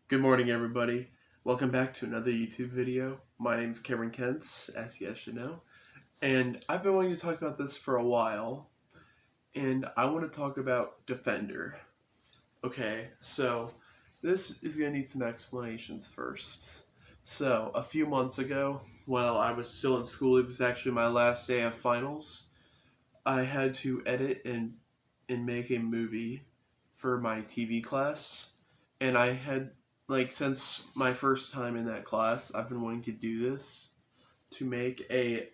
Good morning, everybody. Welcome back to another YouTube video. My name is Cameron Kentz, as you guys should know, and I've been wanting to talk about this for a while, and I want to talk about Defender. Okay, so this is going to need some explanations first. So, a few months ago, while I was still in school, it was actually my last day of finals, I had to edit and make a movie for my TV class, and I had since my first time in that class, I've been wanting to do this to make a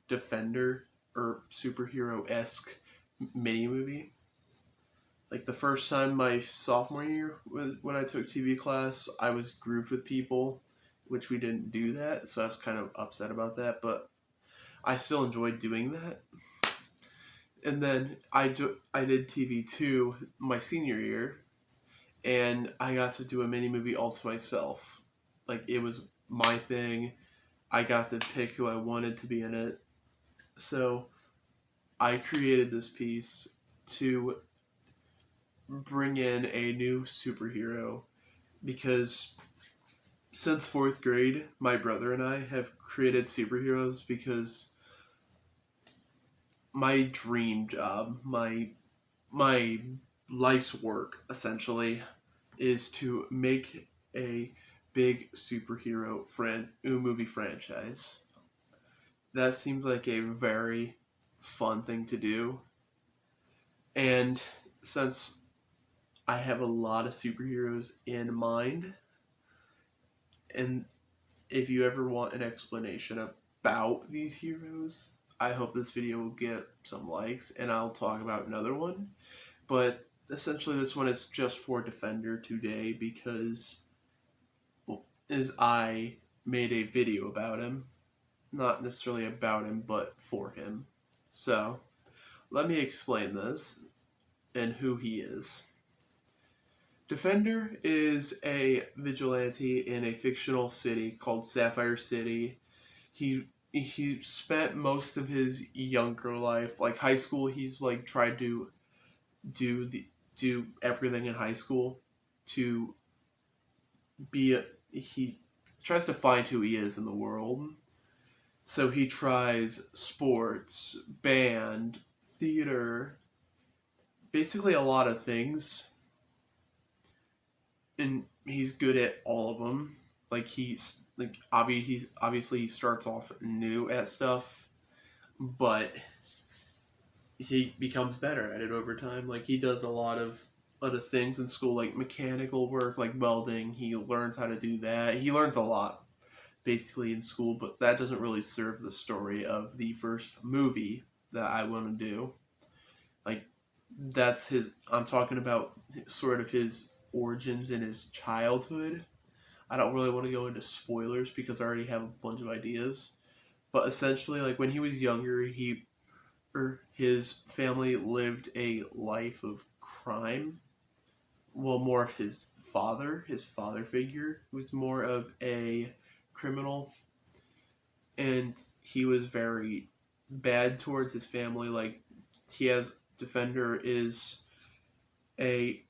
Defender or superhero esque mini movie. Like the first time my sophomore year when I took TV class, I was grouped with people, which we didn't do that, so I was kind of upset about that. But I still enjoyed doing that. And then I did TV2 my senior year, and I got to do a mini movie all to myself. Like it was my thing. I got to pick who I wanted to be in it. So I created this piece to bring in a new superhero because since fourth grade, my brother and I have created superheroes because my dream job, my life's work essentially is to make a big superhero movie franchise. That seems like a very fun thing to do. And since I have a lot of superheroes in mind, and if you ever want an explanation about these heroes, I hope this video will get some likes and I'll talk about another one. But essentially, this one is just for Defender today because, well, I made a video about him. Not necessarily about him, but for him. So, let me explain this and who he is. Defender is a vigilante in a fictional city called Sapphire City. He spent most of his younger life, like high school, he's like tried to do everything in high school to he tries to find who he is in the world. So he tries sports, band, theater, basically a lot of things, and he's good at all of them. Obviously he starts off new at stuff, but he becomes better at it over time. Like he does a lot of other things in school, like mechanical work, like welding. He learns how to do that. He learns a lot basically in school, but that doesn't really serve the story of the first movie that I want to do. Like that's his. I'm talking about sort of his origins in his childhood. I don't really want to go into spoilers because I already have a bunch of ideas. But essentially, like when he was younger, his family lived a life of crime. Well, more of his father figure, was more of a criminal, and he was very bad towards his family. Like Defender is a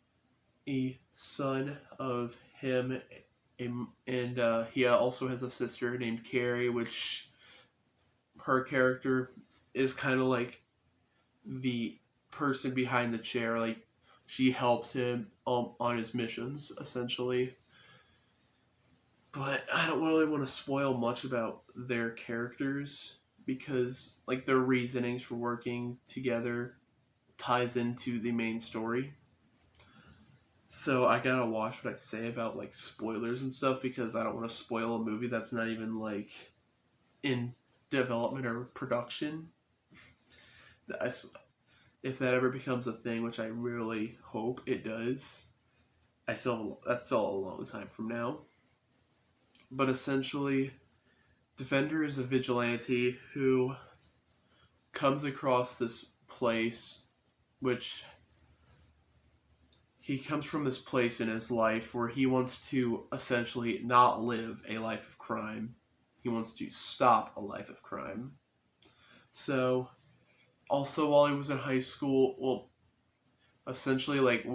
son of him, and he also has a sister named Carrie, which her character is kind of like the person behind the chair. Like she helps him on his missions essentially. But I don't really want to spoil much about their characters because like their reasonings for working together ties into the main story. So I gotta watch what I say about like spoilers and stuff because I don't want to spoil a movie that's not even like in development or production. If that ever becomes a thing, which I really hope it does, that's still a long time from now. But essentially, Defender is a vigilante who comes across this place, which he comes from this place in his life where he wants to essentially not live a life of crime. He wants to stop a life of crime. So, also while he was in high school, well, essentially, like,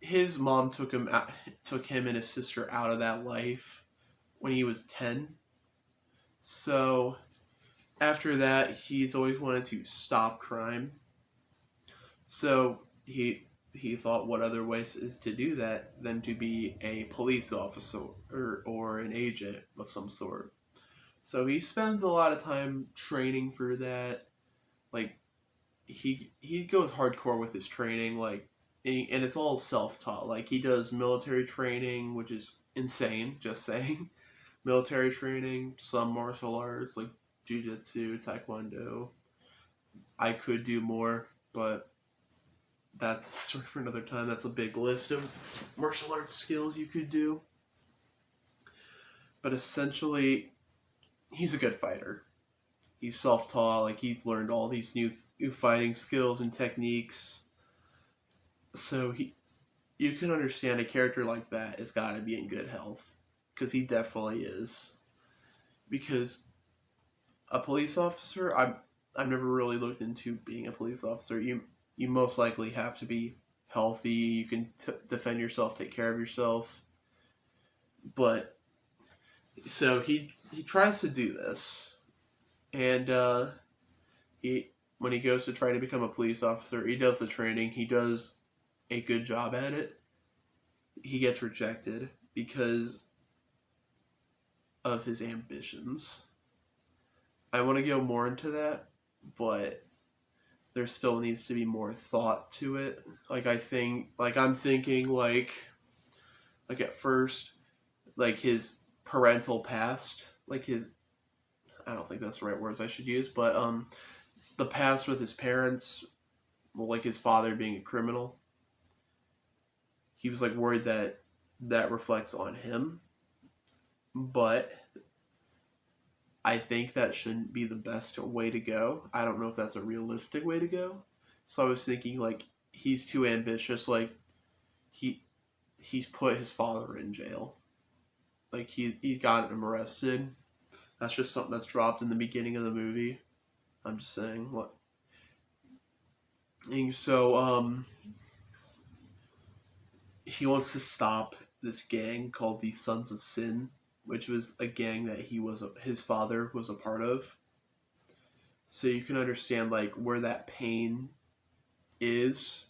his mom took him and his sister out of that life when he was 10. So after that, he's always wanted to stop crime. So he thought, what other ways is to do that than to be a police officer or an agent of some sort. So he spends a lot of time training for that. Like he goes hardcore with his training, like, and it's all self taught. Like he does military training, which is insane. Just saying, military training, some martial arts like jujitsu, taekwondo. I could do more, but that's a story for another time. That's a big list of martial arts skills you could do. But essentially, he's a good fighter. He's self-taught, like he's learned all these new fighting skills and techniques. So you can understand a character like that has got to be in good health, because he definitely is. Because a police officer, I've never really looked into being a police officer. You most likely have to be healthy. You can defend yourself, take care of yourself. But so he tries to do this, and he when he goes to try to become a police officer, he does the training. He does a good job at it. He gets rejected because of his ambitions. I want to go more into that, but there still needs to be more thought to it. Like I'm thinking like at first, like his parental past, like his, I don't think that's the right words I should use, but the past with his parents, well, like his father being a criminal. He was like worried that reflects on him, but I think that shouldn't be the best way to go. I don't know if that's a realistic way to go. So I was thinking like he's too ambitious. Like he's put his father in jail. Like he got him arrested. That's just something that's dropped in the beginning of the movie. I'm just saying what. And so he wants to stop this gang called the Sons of Sin, which was a gang that his father was a part of. So you can understand like where that pain is.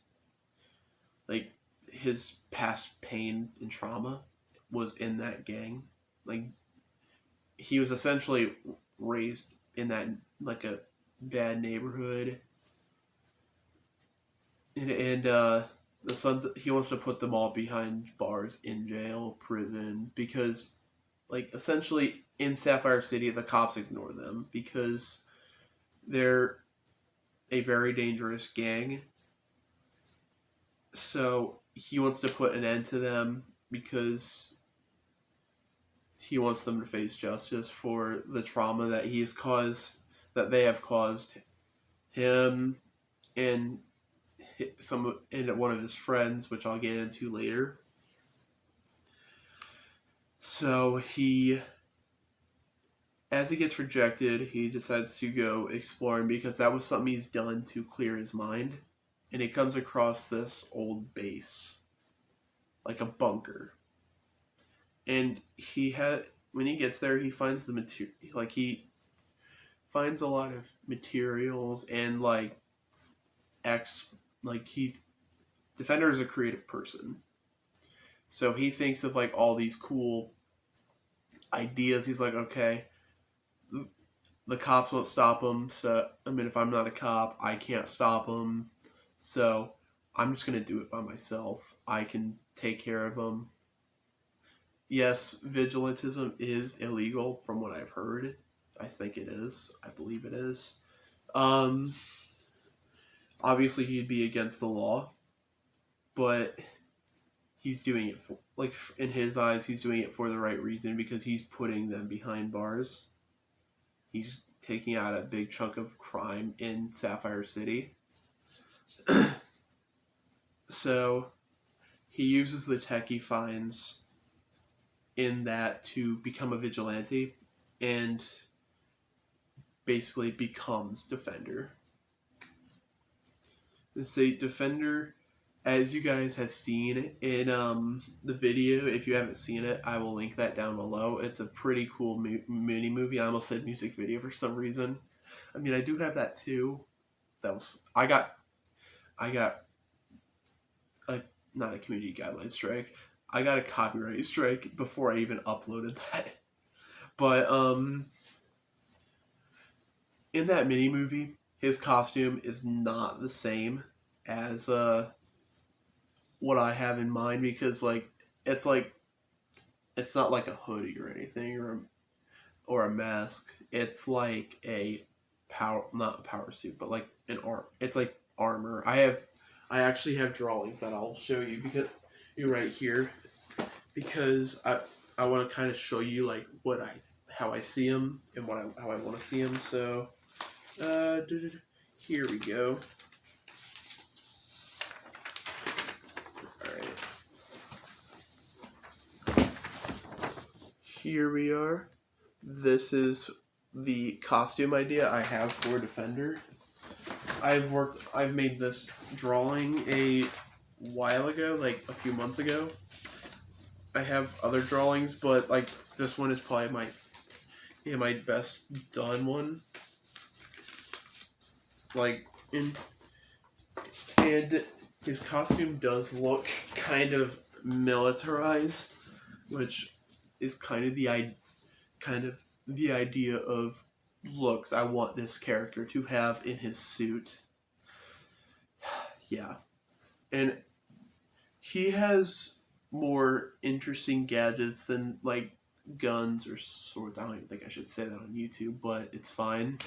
Like his past pain and trauma was in that gang. Like he was essentially raised in that like a bad neighborhood. And the sons, he wants to put them all behind bars, in jail, prison, because like essentially in Sapphire City the cops ignore them because they're a very dangerous gang. So he wants to put an end to them because he wants them to face justice for the trauma that they have caused him and one of his friends, which I'll get into later. So as he gets rejected, he decides to go exploring because that was something he's done to clear his mind. And he comes across this old base, like a bunker. And when he gets there, he finds the material, like he finds a lot of materials and like Defender is a creative person. So he thinks of like all these cool ideas. He's like, okay, the cops won't stop him. So, I mean, if I'm not a cop, I can't stop him. So I'm just going to do it by myself. I can take care of him. Yes, vigilantism is illegal from what I've heard. I think it is. I believe it is. Obviously he'd be against the law, but he's doing it for, like, in his eyes, he's doing it for the right reason because he's putting them behind bars. He's taking out a big chunk of crime in Sapphire City. So he uses the tech he finds in that to become a vigilante and basically becomes Defender. Defender as you guys have seen in the video, if you haven't seen it, I will link that down below. It's a pretty cool mini movie. I almost said music video for some reason. I mean, I do have that too. That was I got a not a community guideline strike. I got a copyright strike before I even uploaded that. But in that mini movie, his costume is not the same as what I have in mind, because it's not like a hoodie or anything, or a mask. It's like a not a power suit, but like an arm. It's like armor. I actually have drawings that I'll show you, because you're right here, because I want to kind of show you like how I see him and how I want to see him. So here we go. Alright. Here we are. This is the costume idea I have for Defender. I've made this drawing a while ago, like a few months ago. I have other drawings, but like this one is probably my best done one. Like and his costume does look kind of militarized, which is kind of the idea of looks I want this character to have in his suit. Yeah. And he has more interesting gadgets than like guns or swords. I don't even think I should say that on YouTube, but it's fine.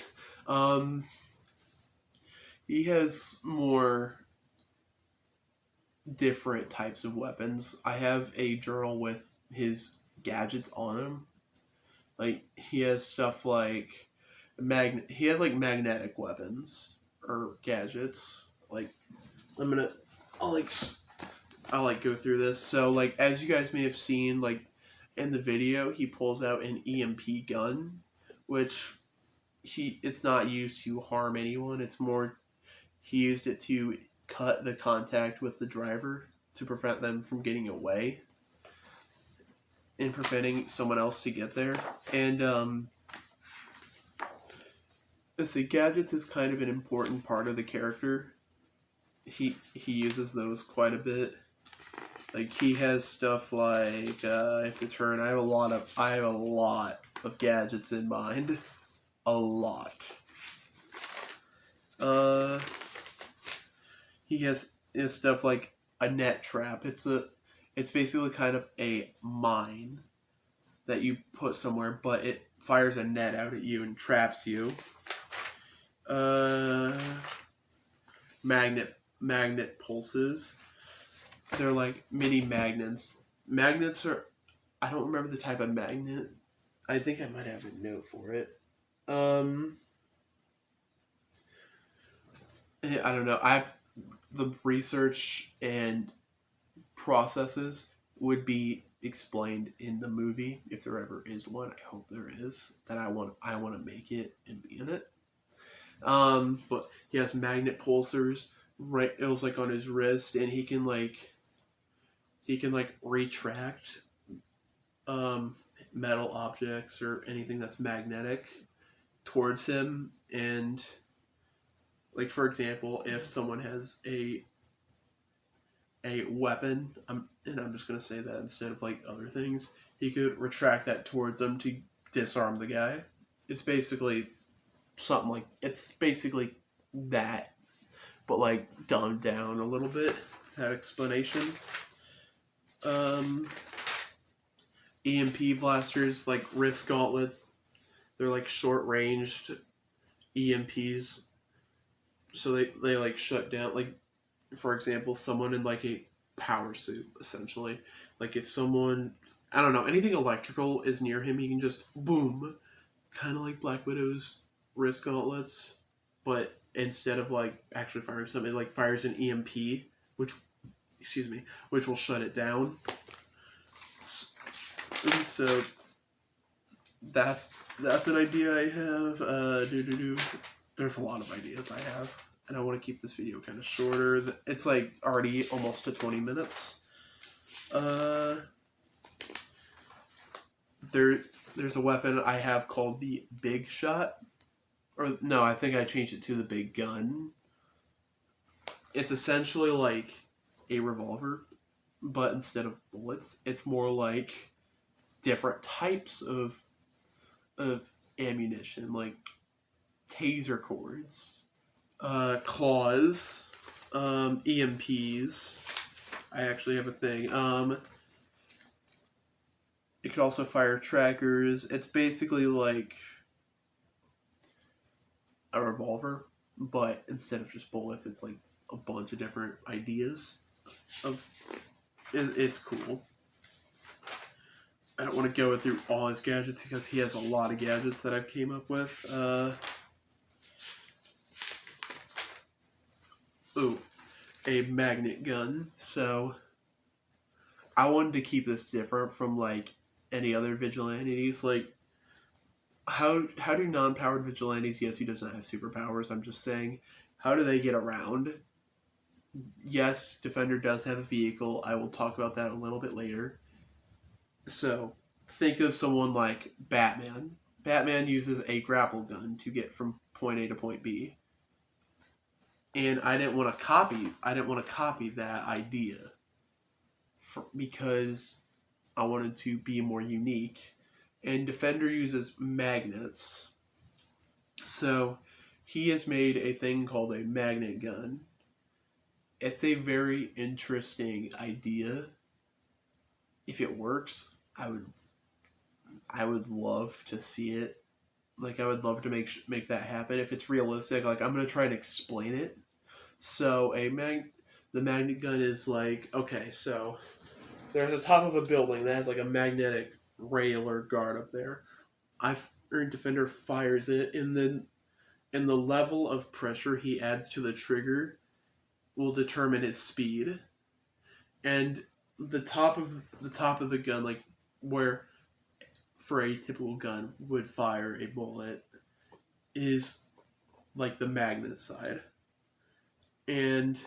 He has more different types of weapons. I have a journal with his gadgets on him. Like he has stuff like he has like magnetic weapons or gadgets. Like I'll go through this. So like as you guys may have seen like in the video, he pulls out an EMP gun, which it's not used to harm anyone. It's more he used it to cut the contact with the driver to prevent them from getting away and preventing someone else to get there. And let's see, gadgets is kind of an important part of the character. He uses those quite a bit. Like he has stuff like I have to turn. I have a lot of gadgets in mind. A lot. He has stuff like a net trap. It's basically kind of a mine that you put somewhere, but it fires a net out at you and traps you. Magnet pulses. They're like mini magnets. Magnets are, I don't remember the type of magnet. I think I might have a note for it. I don't know. The research and processes would be explained in the movie if there ever is one. I hope there is. That I want to make it and be in it. But he has magnet pulsers. Right, it was like on his wrist, and he can retract metal objects or anything that's magnetic towards him. And like for example, if someone has a weapon, I'm just gonna say that instead of like other things, he could retract that towards them to disarm the guy. It's basically that, but like dumbed down a little bit. That explanation. EMP blasters, like wrist gauntlets. They're like short ranged EMPs. So they like shut down, like for example, someone in like a power suit, essentially. Like if someone, I don't know, anything electrical is near him, he can just boom. Kind of like Black Widow's wrist gauntlets, but instead of like actually firing something, it like fires an EMP, which will shut it down. So that's an idea I have. There's a lot of ideas I have. and I want to keep this video kind of shorter. It's like already almost to 20 minutes. There's a weapon I have called the Big Shot. Or, no, I think I changed it to the Big Gun. It's essentially like a revolver, but instead of bullets, it's more like different types of ammunition, like taser cords, claws, EMPs. I actually have a thing. It could also fire trackers. It's basically like a revolver, but instead of just bullets, it's like a bunch of different ideas. It's cool. I don't want to go through all his gadgets because he has a lot of gadgets that I've came up with. A magnet gun. So I wanted to keep this different from like any other vigilantes. Like, how do non-powered vigilantes? Yes, he doesn't have superpowers. I'm just saying, how do they get around? Yes, Defender does have a vehicle. I will talk about that a little bit later. So, think of someone like Batman. Batman uses a grapple gun to get from point A to point B. And I didn't want to copy that idea because I wanted to be more unique. And Defender uses magnets. So, he has made a thing called a magnet gun. It's a very interesting idea. If it works, I would love to see it. Like, I would love to make that happen. If it's realistic, like, I'm gonna try and explain it. So the magnet gun is like, okay, so there's the top of a building that has like a magnetic rail or guard up there. Defender fires it, and then the level of pressure he adds to the trigger will determine his speed. And the top of the gun, like where for a typical gun would fire a bullet, is like the magnet side. And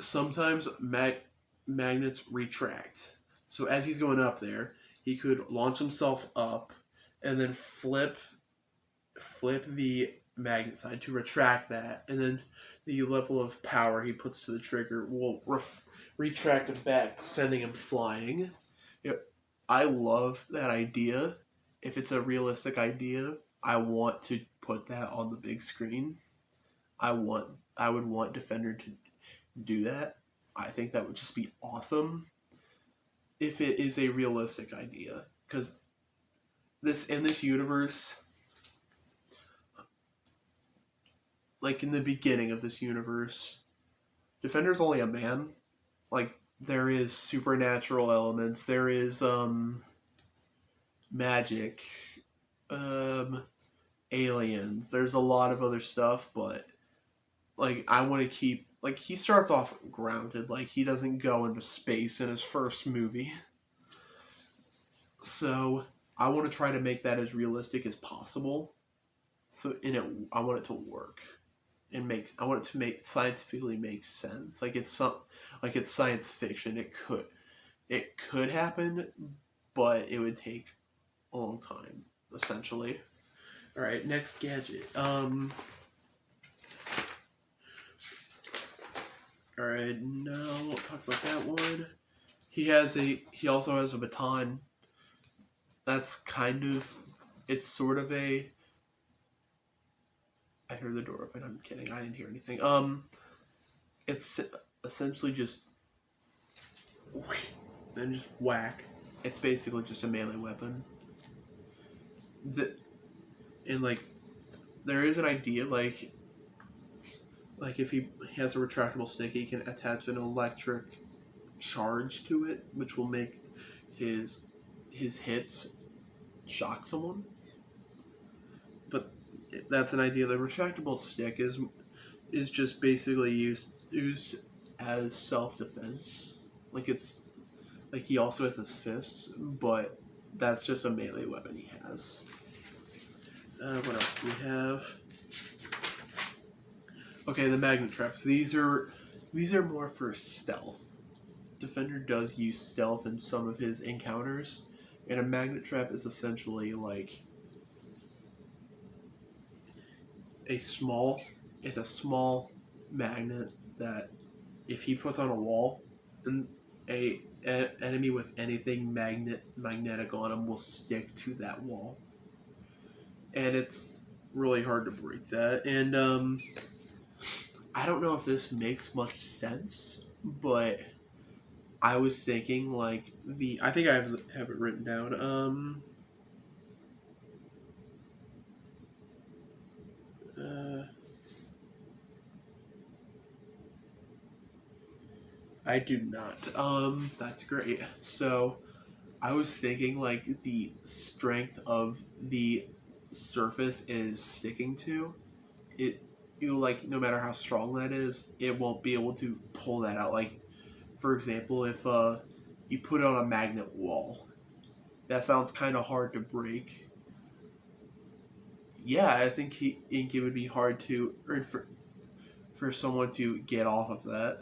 sometimes magnets retract. So as he's going up there, he could launch himself up and then flip the magnet side to retract that, and then the level of power he puts to the trigger will retract him back, sending him flying. I love that idea. If it's a realistic idea, I want to put that on the big screen. I would want Defender to do that. I think that would just be awesome if it is a realistic idea. Because in this universe, like in the beginning of this universe, Defender's only a man. Like, there is supernatural elements. There is magic, aliens. There's a lot of other stuff, but like, I want to keep, like, he starts off grounded. Like, he doesn't go into space in his first movie. So I want to try to make that as realistic as possible. So I want it to work. I want it to scientifically make sense. Like, it's science fiction. It could happen, but it would take a long time, essentially. All right, next gadget. All right, now we'll talk about that one. He also has a baton. That's it's sort of a. I heard the door open. I'm kidding. I didn't hear anything. It's essentially just then just whack. It's basically just a melee weapon. And like, there is an idea like if he has a retractable stick, he can attach an electric charge to it, which will make his hits shock someone. But that's an idea. The retractable stick is just basically used as self-defense. Like, it's like he also has his fists, but that's just a melee weapon he has. What else do we have? Okay, the magnet traps. These are more for stealth. Defender does use stealth in some of his encounters, and a magnet trap is essentially like a small. It's a small magnet that if he puts on a wall, and a enemy with anything magnetic on him will stick to that wall, and it's really hard to break that. And I don't know if this makes much sense, but I was thinking like the I think I have it written down. Uh, I do not. That's great. So I was thinking like the strength of the surface is sticking to it. You know, like no matter how strong that is, it won't be able to pull that out. Like for example, if you put it on a magnet wall, that sounds kind of hard to break. Yeah, think it would be hard to or for someone to get off of that.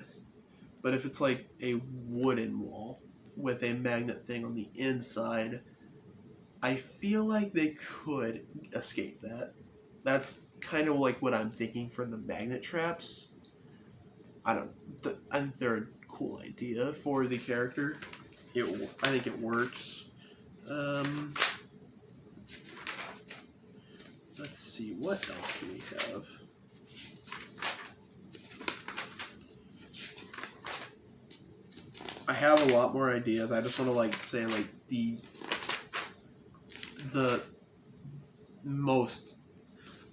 But if it's like a wooden wall with a magnet thing on the inside, I feel like they could escape that. That's kind of like what I'm thinking for the magnet traps. I don't. I think they're a cool idea for the character. I think it works. Um, let's see. What else do we have? I have a lot more ideas. I just want to like say like the most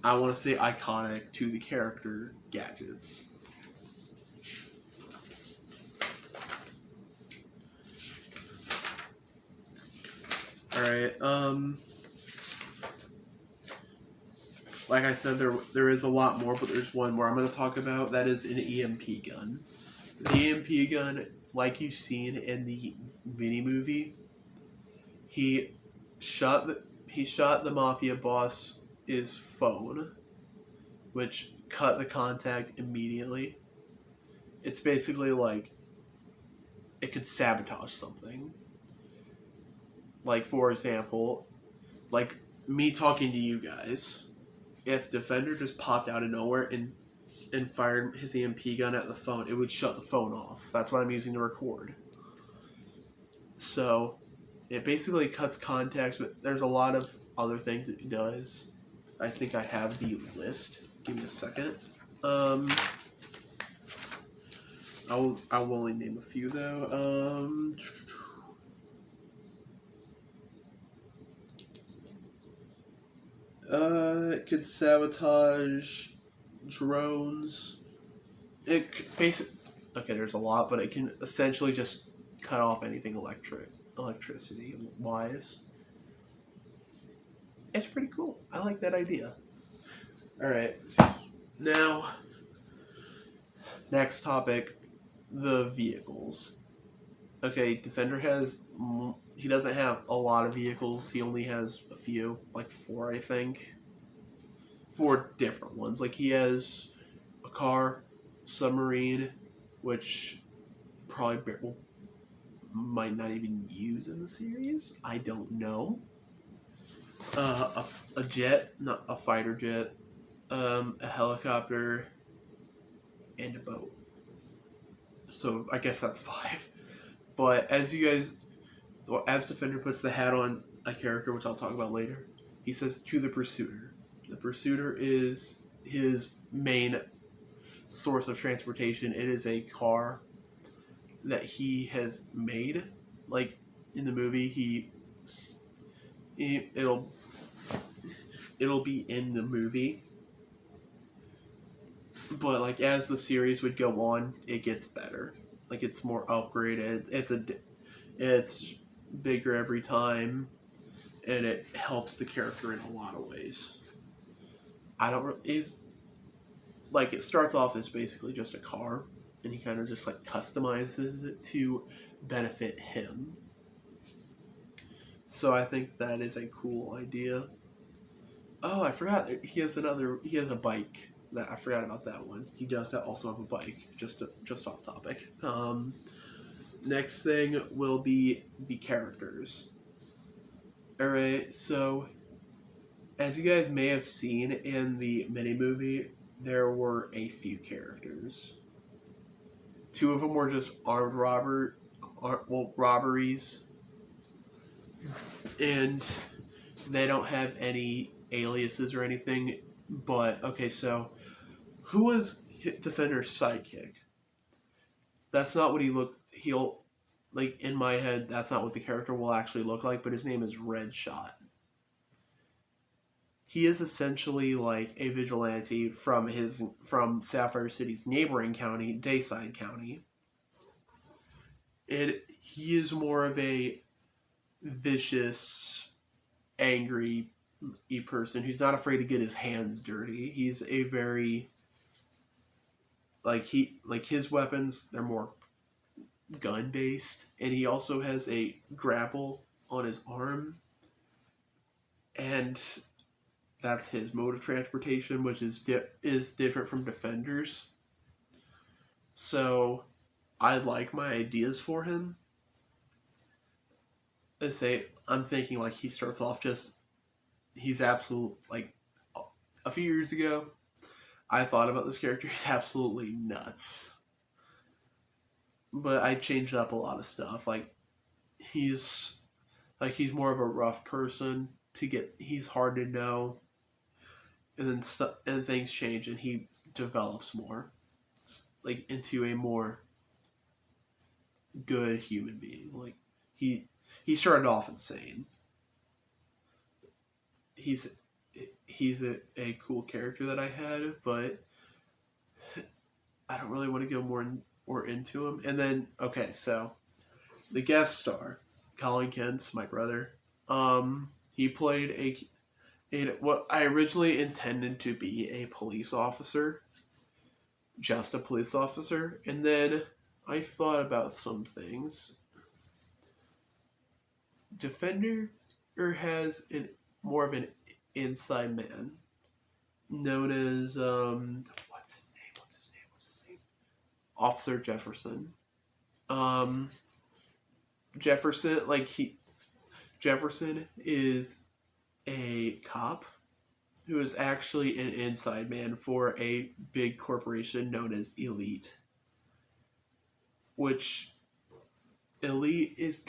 I want to say iconic to the character gadgets. All right. Like I said, there is a lot more, but there's one more I'm going to talk about. That is an EMP gun. The EMP gun, like you've seen in the mini movie, he shot the mafia boss's phone, which cut the contact immediately. It's basically like it could sabotage something. Like for example, like me talking to you guys. If Defender just popped out of nowhere and fired his EMP gun at the phone, it would shut the phone off. That's what I'm using to record. So it basically cuts contacts, but there's a lot of other things it does. I think I have the list. Give me a second. I'll only name a few though. It could sabotage drones. Okay, there's a lot, but it can essentially just cut off anything electricity wise. It's pretty cool. I like that idea. All right, now next topic, the vehicles. Okay, Defender he doesn't have a lot of vehicles. He only has a few, like 4, I think. 4 different ones. Like he has a car, submarine, which probably might not even use in the series. I don't know. A jet, not a fighter jet, a helicopter, and a boat. So I guess that's 5. But as Defender puts the hat on a character, which I'll talk about later, he says to the Pursuiter. The Pursuiter is his main source of transportation. It is a car that he has made. Like in the movie, it'll be in the movie. But like as the series would go on, it gets better. Like it's more upgraded. It's bigger every time, and it helps the character in a lot of ways. He's like it starts off as basically just a car, and he kind of just like customizes it to benefit him. So I think that is a cool idea. Oh, I forgot. He has a bike. that. I forgot about that one. He does that also on a bike. Just off topic. Next thing will be the characters. All right, so as you guys may have seen in the mini movie, there were a few characters. Two of them were just robberies, and they don't have any aliases or anything. But okay, so who was Defender's sidekick? That's not what he looked. He'll like in my head. That's not what the character will actually look like. But his name is Red Shot. He is essentially like a vigilante from Sapphire City's neighboring county, Dayside County. And he is more of a vicious, angry person who's not afraid to get his hands dirty. He's a very his weapons, they're more gun based, and he also has a grapple on his arm, and that's his mode of transportation, which is different from Defender's. So I like my ideas for him. Let's say I'm thinking like he starts off he's absolute like a few years ago I thought about this character. He's absolutely nuts. But I changed up a lot of stuff. He's more of a rough person he's hard to know. And then and things change and he develops more like into a more good human being. Like he started off insane. He's a cool character that I had, but I don't really want to go more into him. And then okay, so the guest star, Colin Kent's my brother. He played what I originally intended to be a police officer, just a police officer, and then I thought about some things. Defender has more of an inside man, known as what's his name? Officer Jefferson. Jefferson is a cop who is actually an inside man for a big corporation known as Elite. Which Elite is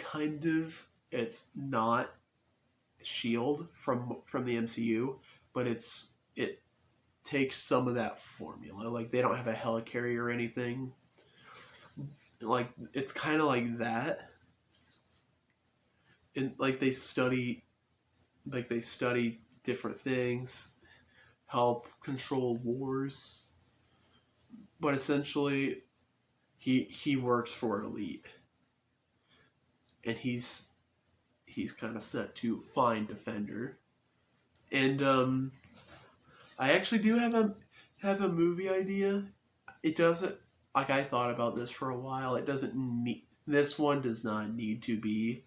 it's not SHIELD from the MCU, but it takes some of that formula. Like they don't have a helicarrier or anything. Like it's kind of like that. And like they study different things, help control wars. But essentially he works for Elite. And he's kind of set to find Defender. And I actually do have a movie idea. It doesn't I thought about this for a while. This one does not need to be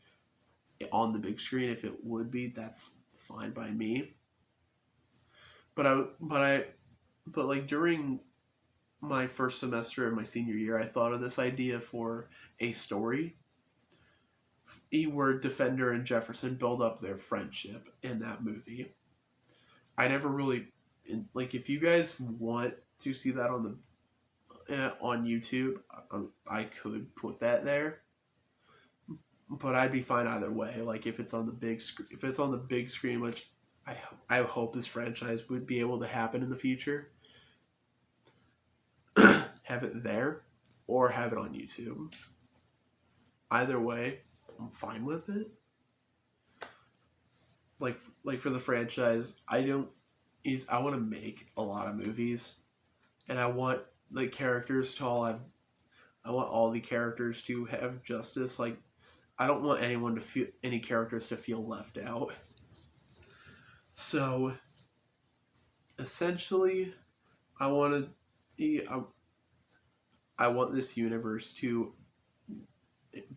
on the big screen. If it would be, that's fine by me. But like during my first semester of my senior year, I thought of this idea for a story where Defender and Jefferson build up their friendship in that movie. I never really if you guys want to see that on YouTube, I could put that there. But I'd be fine either way. Like if it's on the big screen, which I hope this franchise would be able to happen in the future. Have it there, or have it on YouTube. Either way, I'm fine with it. Like for the franchise, I want to make a lot of movies, and I want the characters to all have. I want all the characters to have justice. Like, I don't want any characters to feel left out. So, essentially, I want this universe to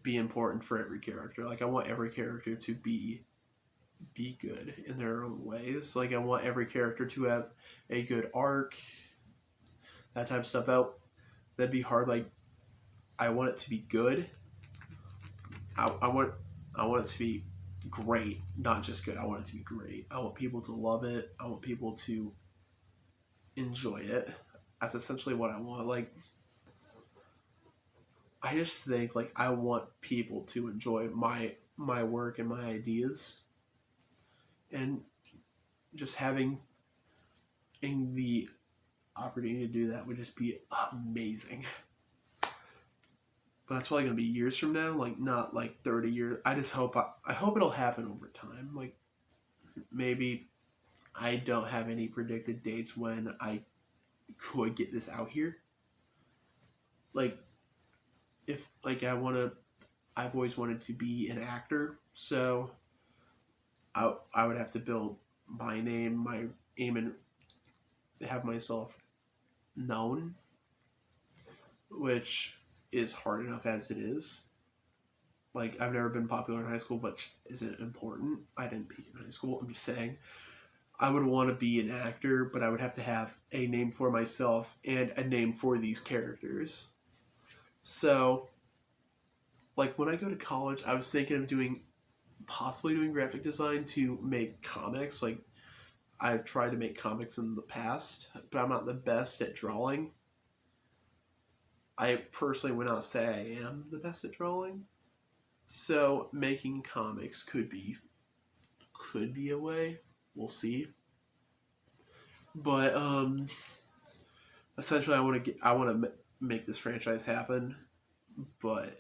be important for every character. Like, I want every character to be good in their own ways. Like, I want every character to have a good arc, that type of stuff. That'd be hard. Like, I want it to be good. I want it to be great, not just good. I want it to be great. I want people to love it. I want people to enjoy it. That's essentially what I want. Like, I just think like I want people to enjoy my work and my ideas, and just having in the opportunity to do that would just be amazing. But that's probably gonna be years from now, like not like 30 years. I just hope I hope it'll happen over time. Like maybe I don't have any predicted dates when I could get this out here. Like if like I've always wanted to be an actor, so I would have to build my name, my aim, and have myself known, which is hard enough as it is. Like I've never been popular in high school, but isn't important. I didn't peak in high school. I'm just saying. I would want to be an actor, but I would have to have a name for myself and a name for these characters. So, like when I go to college, I was thinking of possibly doing graphic design to make comics. Like I've tried to make comics in the past, but I'm not the best at drawing. I personally would not say I am the best at drawing. So making comics could be a way. We'll see. But essentially, I want to make this franchise happen, but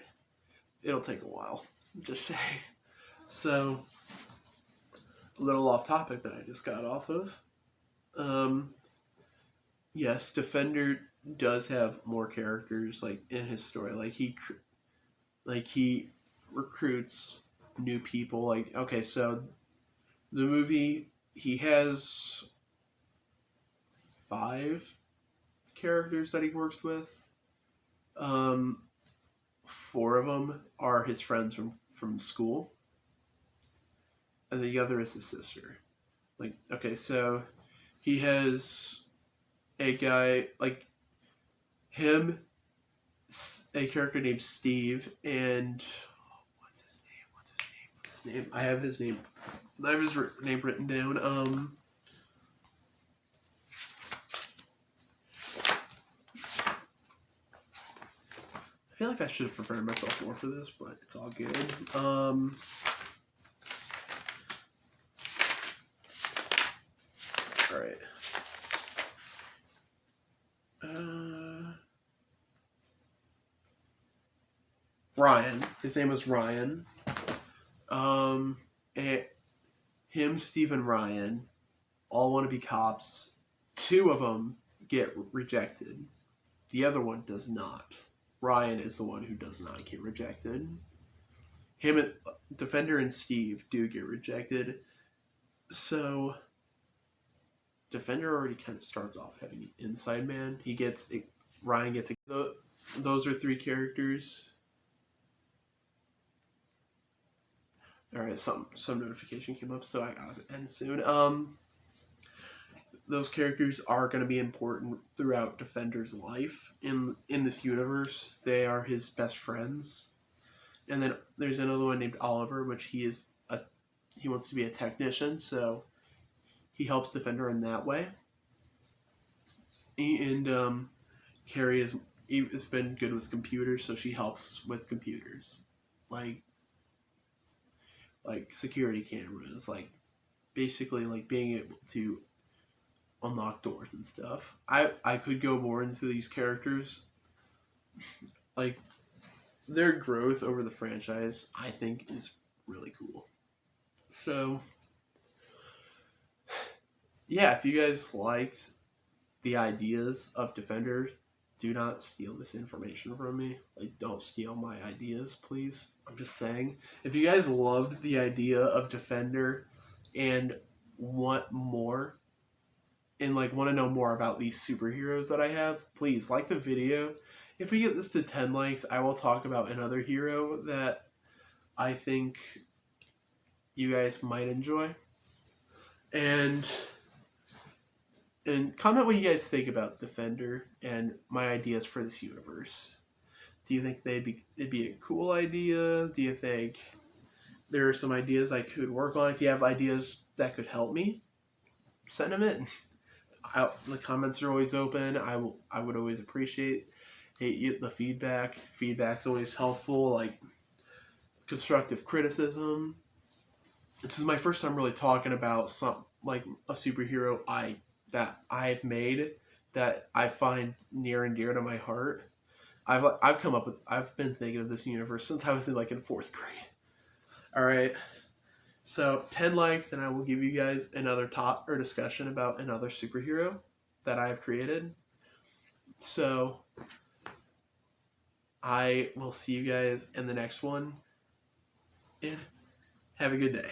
it'll take a while. Just saying. So a little off topic that I just got off of. Yes, Defender does have more characters like in his story. He recruits new people. Like okay, so the movie he has 5 characters that he works with. 4 of them are his friends from school, and the other is his sister. Like okay, so he has a guy like him, a character named Steve, and what's his name? I have his name. I have his name written down. I feel like I should have prepared myself more for this, but it's all good. All right. Ryan. His name was Ryan. And him, Steve, and Ryan all want to be cops. 2 of them get rejected. The other one does not. Ryan is the one who does not get rejected. Defender and Steve do get rejected. So Defender already kind of starts off having an inside man. Ryan gets those are 3 characters. All right, some notification came up, so I gotta end soon. Those characters are going to be important throughout Defender's life in this universe. They are his best friends, and then there's another one named Oliver, which he wants to be a technician, so he helps Defender in that way. And Carrie has been good with computers, so she helps with computers, like security cameras, like basically like being able to unlock doors and stuff. I could go more into these characters. Like their growth over the franchise, I think, is really cool. So yeah, if you guys liked the ideas of Defender, do not steal this information from me. Like don't steal my ideas, please. I'm just saying. If you guys loved the idea of Defender and want more and like want to know more about these superheroes that I have, please like the video. If we get this to 10 likes, I will talk about another hero that I think you guys might enjoy. And And comment what you guys think about Defender and my ideas for this universe. Do you think it'd be a cool idea? Do you think there are some ideas I could work on? If you have ideas that could help me, send them in. The comments are always open. I would always appreciate the feedback. Feedback's always helpful. Like constructive criticism. This is my first time really talking about some like a superhero that I've made that I find near and dear to my heart. I've been thinking of this universe since I was in fourth grade. All right, so 10 likes, and I will give you guys another talk or discussion about another superhero that I have created. So I will see you guys in the next one, and have a good day.